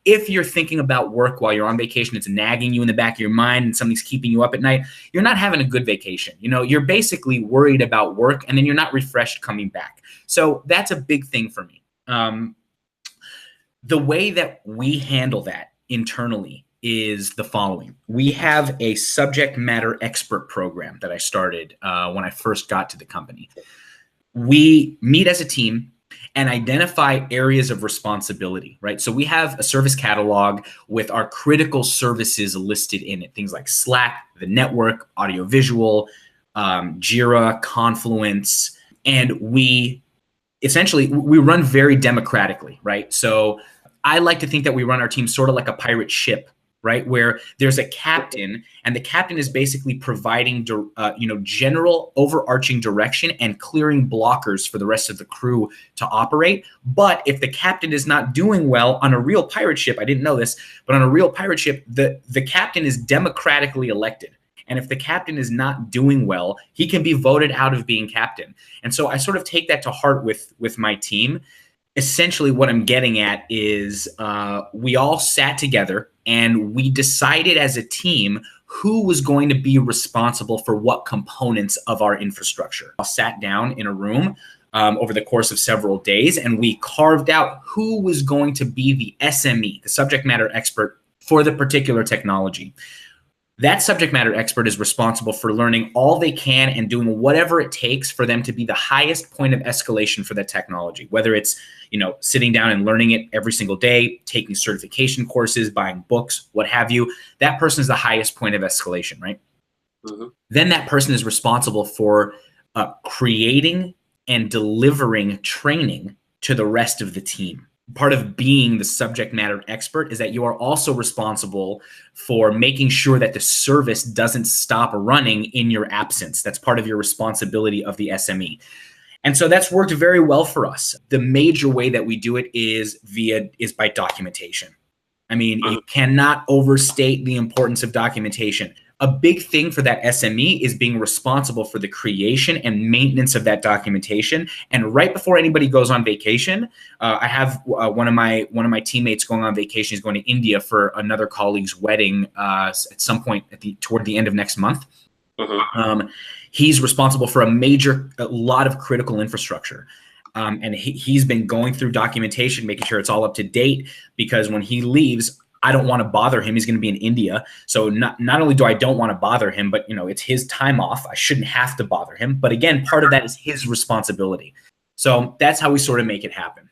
If you're thinking about work while you're on vacation, it's nagging you in the back of your mind and something's keeping you up at night, you're not having a good vacation. You're basically worried about work and then you're not refreshed coming back. So that's a big thing for me. The way that we handle that internally is the following. We have a subject matter expert program that I started when I first got to the company. We meet as a team and identify areas of responsibility, right? So we have a service catalog with our critical services listed in it, things like Slack, the network, audiovisual, Jira, Confluence, and we run very democratically, right? So I like to think that we run our team sort of like a pirate ship, right? Where there's a captain, and the captain is basically providing, general overarching direction and clearing blockers for the rest of the crew to operate. But if the captain is not doing well on a real pirate ship, I didn't know this, but on a real pirate ship, the captain is democratically elected. And if the captain is not doing well, he can be voted out of being captain. And so I sort of take that to heart with my team. Essentially what I'm getting at is we all sat together and we decided as a team who was going to be responsible for what components of our infrastructure. I sat down in a room over the course of several days, and we carved out who was going to be the SME, the subject matter expert for the particular technology. That subject matter expert is responsible for learning all they can and doing whatever it takes for them to be the highest point of escalation for that technology, whether it's, sitting down and learning it every single day, taking certification courses, buying books, what have you. That person is the highest point of escalation, right? Mm-hmm. Then that person is responsible for creating and delivering training to the rest of the team. Part of being the subject matter expert is that you are also responsible for making sure that the service doesn't stop running in your absence. That's part of your responsibility of the SME. And so that's worked very well for us. The major way that we do it is by documentation. I mean, you cannot overstate the importance of documentation. A big thing for that SME is being responsible for the creation and maintenance of that documentation. And right before anybody goes on vacation, I have one of my teammates going on vacation. He's going to India for another colleague's wedding at some point toward the end of next month. He's responsible for a lot of critical infrastructure. And he's been going through documentation, making sure it's all up to date, because when he leaves, I don't want to bother him. He's going to be in India. So not only do I don't want to bother him, but it's his time off. I shouldn't have to bother him. But again, part of that is his responsibility. So that's how we sort of make it happen.